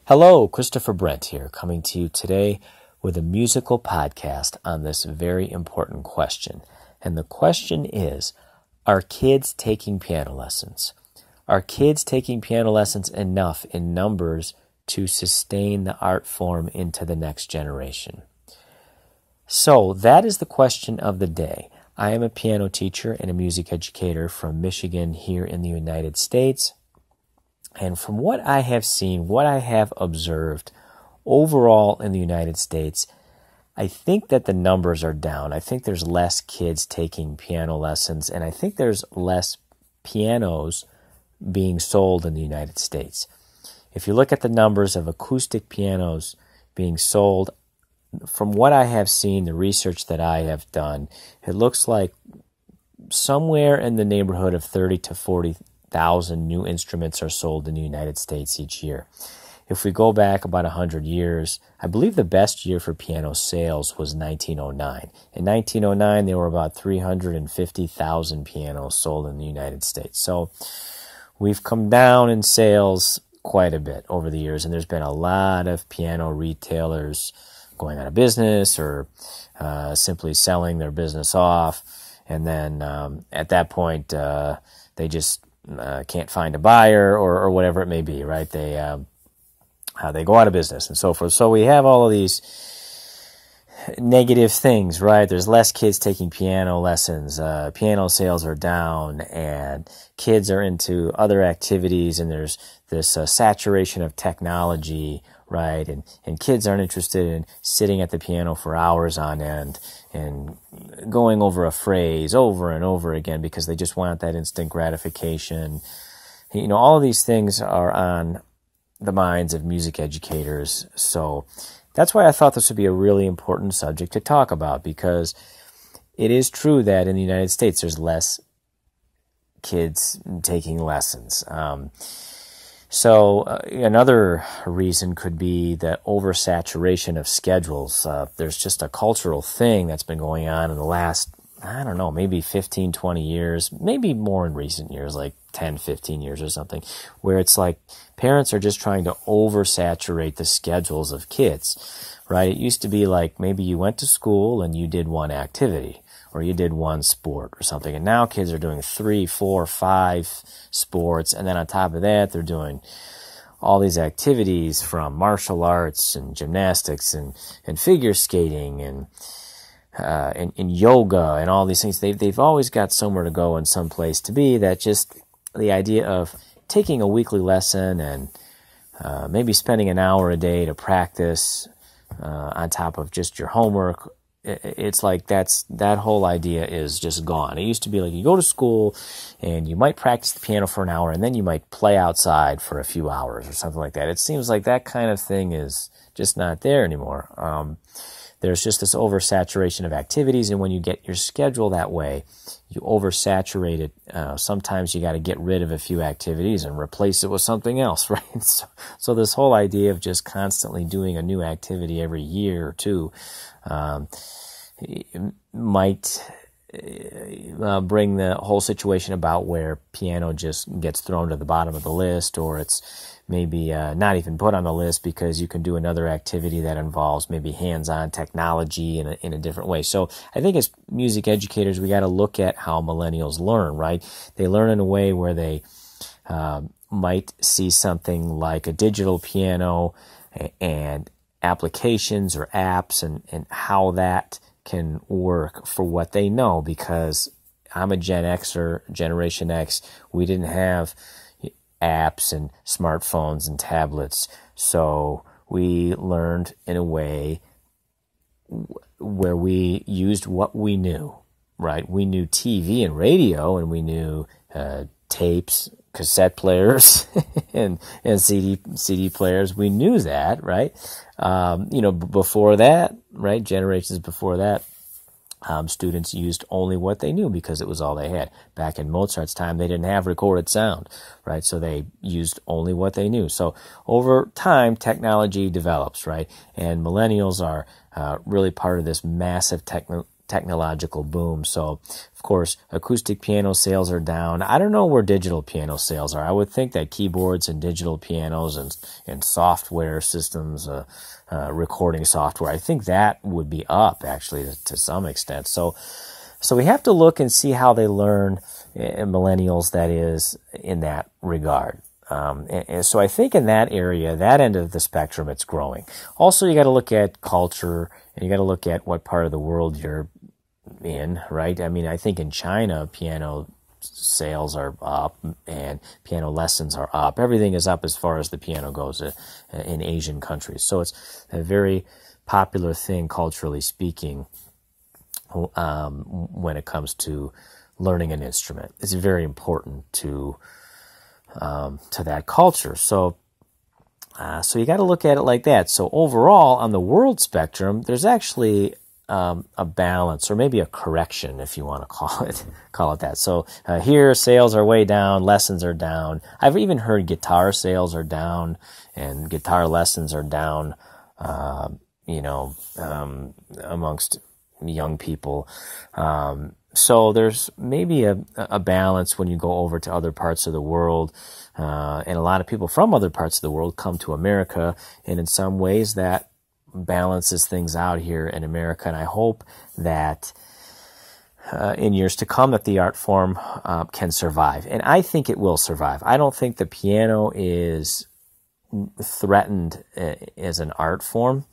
Hello, Christopher Brent here, coming to you today with a musical podcast on this very important question. And the question is, are kids taking piano lessons? Are kids taking piano lessons enough in numbers to sustain the art form into the next generation? So that is the question of the day. I am a piano teacher and a music educator from Michigan here in the United States. And from what I have seen, what I have observed overall in the United States, I think that the numbers are down. I think there's less kids taking piano lessons, and I think there's less pianos being sold in the United States. If you look at the numbers of acoustic pianos being sold, from what I have seen, the research that I have done, it looks like somewhere in the neighborhood of 30 to 40,000 new instruments are sold in the United States each year. If we go back about 100 years, I believe the best year for piano sales was 1909. In 1909, there were about 350,000 pianos sold in the United States. So we've come down in sales quite a bit over the years, and there's been a lot of piano retailers going out of business or simply selling their business off. And then at that point, they just can't find a buyer or whatever it may be, right? They go out of business and so forth. So we have all of these negative things, right? There's less kids taking piano lessons. Piano sales are down, and kids are into other activities, and there's this saturation of technology, right? And kids aren't interested in sitting at the piano for hours on end and going over a phrase over and over again because they just want that instant gratification. You know, all of these things are on the minds of music educators. So that's why I thought this would be a really important subject to talk about, because it is true that in the United States there's less kids taking lessons. So another reason could be the oversaturation of schedules. There's just a cultural thing that's been going on in the last, I don't know, maybe 15, 20 years, maybe more in recent years, like 10, 15 years or something, where it's like parents are just trying to oversaturate the schedules of kids, right? It used to be like maybe you went to school and you did one activity, or you did one sport or something. And now kids are doing 3, 4, 5 sports. And then on top of that, they're doing all these activities from martial arts and gymnastics and figure skating and yoga and all these things. They've always got somewhere to go and some place to be. That just the idea of taking a weekly lesson and maybe spending an hour a day to practice on top of just your homework. It's like that whole idea is just gone. It used to be like you go to school and you might practice the piano for an hour and then you might play outside for a few hours or something like that. It seems like that kind of thing is just not there anymore. There's just this oversaturation of activities, and when you get your schedule that way, you oversaturate it. Sometimes you got to get rid of a few activities and replace it with something else, right? So this whole idea of just constantly doing a new activity every year or two might bring the whole situation about where piano just gets thrown to the bottom of the list, or it's maybe not even put on the list because you can do another activity that involves maybe hands-on technology in a different way. So I think as music educators, we got to look at how millennials learn, right? They learn in a way where they might see something like a digital piano and applications or apps and how that can work for what they know, because I'm a Gen Xer, Generation X. We didn't have apps and smartphones and tablets, so we learned in a way where we used what we knew, right? We knew TV and radio, and we knew tapes, cassette players, and CD players. We knew that, right? Before that, right? Generations before that, students used only what they knew because it was all they had. Back in Mozart's time, they didn't have recorded sound, right? So they used only what they knew. So over time, technology develops, right? And millennials are really part of this massive technological boom. So, of course, acoustic piano sales are down. I don't know where digital piano sales are. I would think that keyboards and digital pianos and software systems, recording software, I think that would be up, actually, to some extent. So we have to look and see how they learn, millennials, that is, in that regard. And so I think in that area, that end of the spectrum, it's growing. Also, you got to look at culture, and you got to look at what part of the world you're in, right? I mean, I think in China, piano sales are up and piano lessons are up. Everything is up as far as the piano goes in Asian countries. So it's a very popular thing, culturally speaking, when it comes to learning an instrument. It's very important to that culture. So you got to look at it like that. So overall, on the world spectrum, there's actually a balance, or maybe a correction, if you want to call it that. So here, sales are way down, lessons are down. I've even heard guitar sales are down, and guitar lessons are down. Amongst young people. So there's maybe a balance when you go over to other parts of the world. And a lot of people from other parts of the world come to America, and in some ways that balances things out here in America. And I hope that in years to come that the art form can survive. And I think it will survive. I don't think the piano is threatened as an art form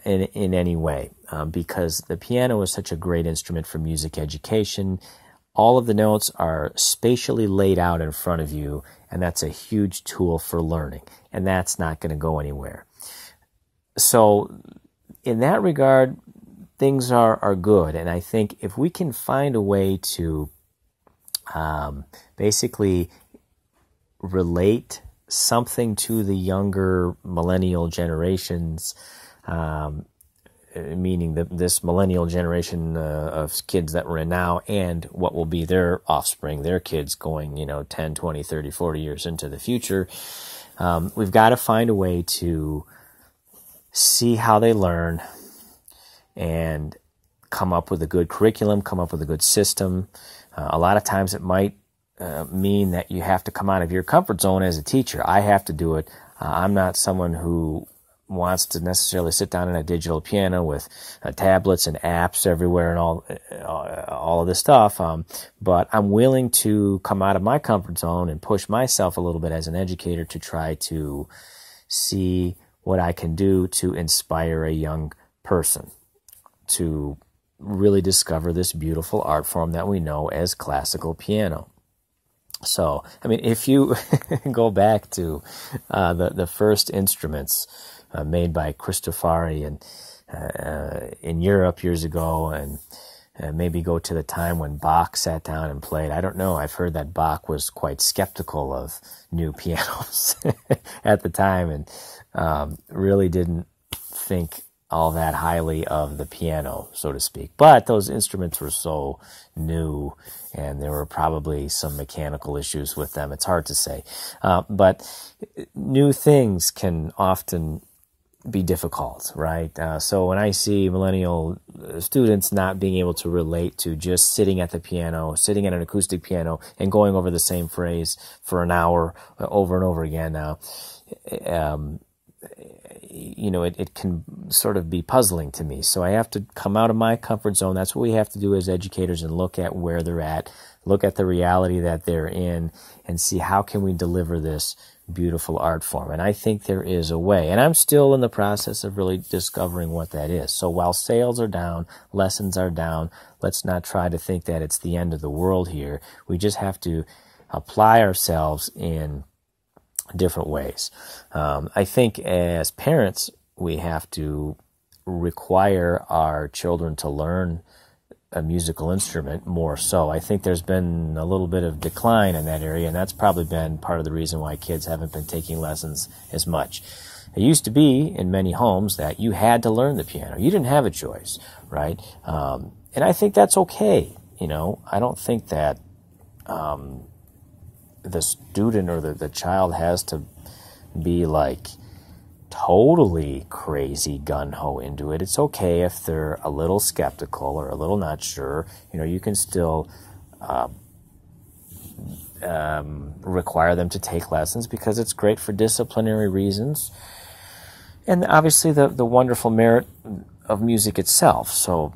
in any way, because the piano is such a great instrument for music education. All of the notes are spatially laid out in front of you, and that's a huge tool for learning, and that's not going to go anywhere. So in that regard, things are good, and I think if we can find a way to basically relate something to the younger millennial generations, meaning this millennial generation of kids that we're in now, and what will be their offspring, their kids going, 10, 20, 30, 40 years into the future, we've got to find a way to see how they learn and come up with a good curriculum, come up with a good system. A lot of times it might mean that you have to come out of your comfort zone as a teacher. I have to do it. I'm not someone who wants to necessarily sit down at a digital piano with tablets and apps everywhere and all of this stuff. But I'm willing to come out of my comfort zone and push myself a little bit as an educator to try to see what I can do to inspire a young person to really discover this beautiful art form that we know as classical piano. So, I mean, if you go back to the first instruments made by Cristofari in Europe years ago, and maybe go to the time when Bach sat down and played. I don't know. I've heard that Bach was quite skeptical of new pianos at the time, and really didn't think all that highly of the piano, so to speak. But those instruments were so new, and there were probably some mechanical issues with them. It's hard to say. But new things can often be difficult, right? So when I see millennial students not being able to relate to just sitting at the piano, sitting at an acoustic piano, and going over the same phrase for an hour over and over again now, it can sort of be puzzling to me. So I have to come out of my comfort zone. That's what we have to do as educators, and look at where they're at, look at the reality that they're in, and see how can we deliver this beautiful art form. And I think there is a way, and I'm still in the process of really discovering what that is. So while sales are down, lessons are down, let's not try to think that it's the end of the world here. We just have to apply ourselves in different ways. I think as parents, we have to require our children to learn a musical instrument more so. I think there's been a little bit of decline in that area, and that's probably been part of the reason why kids haven't been taking lessons as much. It used to be in many homes that you had to learn the piano. You didn't have a choice, right? And I think that's okay. I don't think that the student or the child has to be like totally crazy gun-ho into it. It's okay if they're a little skeptical or a little not sure. You can still require them to take lessons because it's great for disciplinary reasons. And obviously the wonderful merit of music itself. So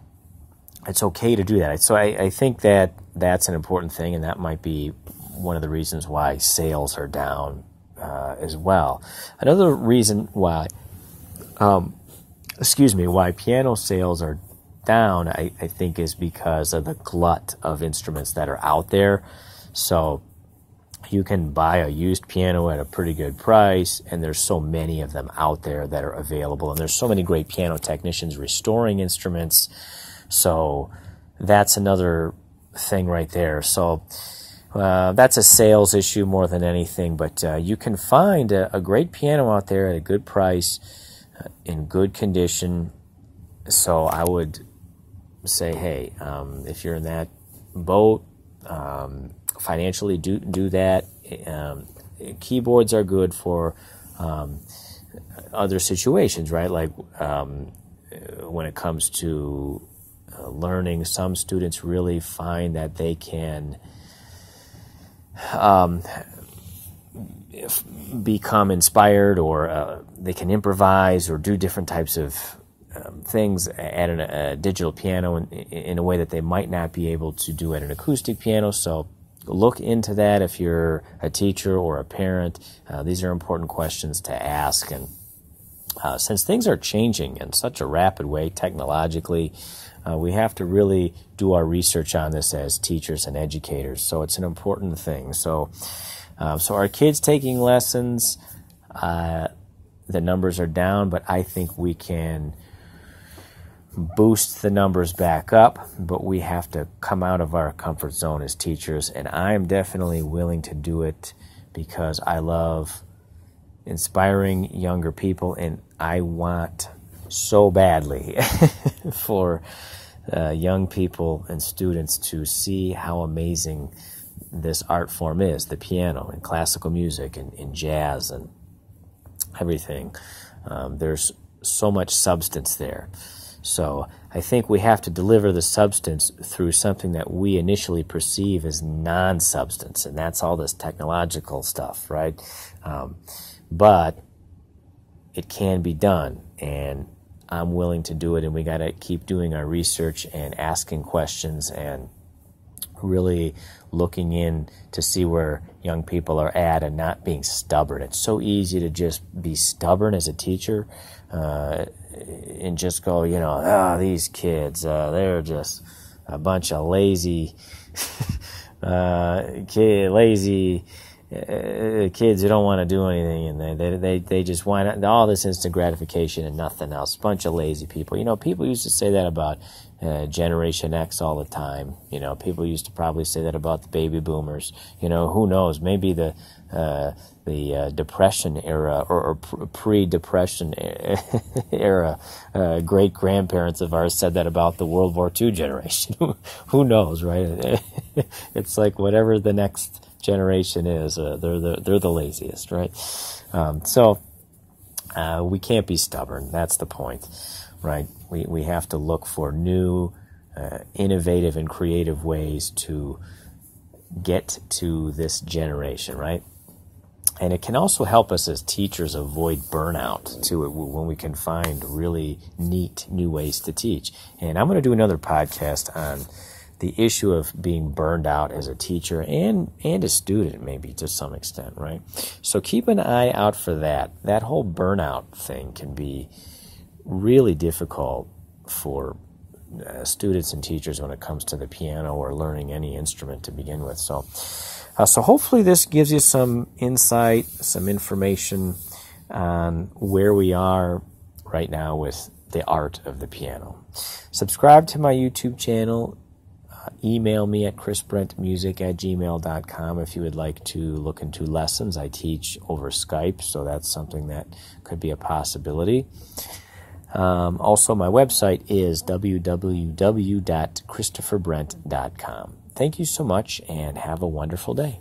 it's okay to do that. So I think that's an important thing, and that might be one of the reasons why sales are down as well. Another reason why piano sales are down, I think, is because of the glut of instruments that are out there. So you can buy a used piano at a pretty good price, and there's so many of them out there that are available, and there's so many great piano technicians restoring instruments. So that's another thing right there. So that's a sales issue more than anything, but you can find a great piano out there at a good price, in good condition. So I would say, hey, if you're in that boat, financially do that. Keyboards are good for other situations, right? Like when it comes to learning, some students really find that they can become inspired, or they can improvise or do different types of things at a digital piano in a way that they might not be able to do at an acoustic piano. So look into that if you're a teacher or a parent. These are important questions to ask. And since things are changing in such a rapid way technologically, we have to really do our research on this as teachers and educators. So it's an important thing. So our kids taking lessons, the numbers are down, but I think we can boost the numbers back up, but we have to come out of our comfort zone as teachers, and I am definitely willing to do it because I love inspiring younger people, and I want so badly for young people and students to see how amazing this art form is, the piano and classical music and jazz and everything. There's so much substance there. So I think we have to deliver the substance through something that we initially perceive as non-substance, and that's all this technological stuff, right? But it can be done, and I'm willing to do it, and we got to keep doing our research and asking questions and really looking in to see where young people are at and not being stubborn. It's so easy to just be stubborn as a teacher and just go, these kids, they're just a bunch of lazy kids who don't want to do anything, and they just want all this instant gratification and nothing else. Bunch of lazy people. People used to say that about Generation X all the time. People used to probably say that about the baby boomers. Who knows? Maybe the Depression era or pre-Depression era great grandparents of ours said that about the World War II generation. Who knows, right? It's like whatever the next generation is, they're the laziest, right? So we can't be stubborn. That's the point, right? We have to look for new, innovative and creative ways to get to this generation, right? And it can also help us as teachers avoid burnout too, when we can find really neat new ways to teach. And I'm going to do another podcast on the issue of being burned out as a teacher and a student, maybe to some extent, right? So keep an eye out for that. That whole burnout thing can be really difficult for students and teachers when it comes to the piano or learning any instrument to begin with. So hopefully this gives you some insight, some information on where we are right now with the art of the piano. Subscribe to my YouTube channel. Email me at chrisbrentmusic@gmail.com if you would like to look into lessons. I teach over Skype, so that's something that could be a possibility. Also, my website is www.christopherbrent.com. Thank you so much, and have a wonderful day.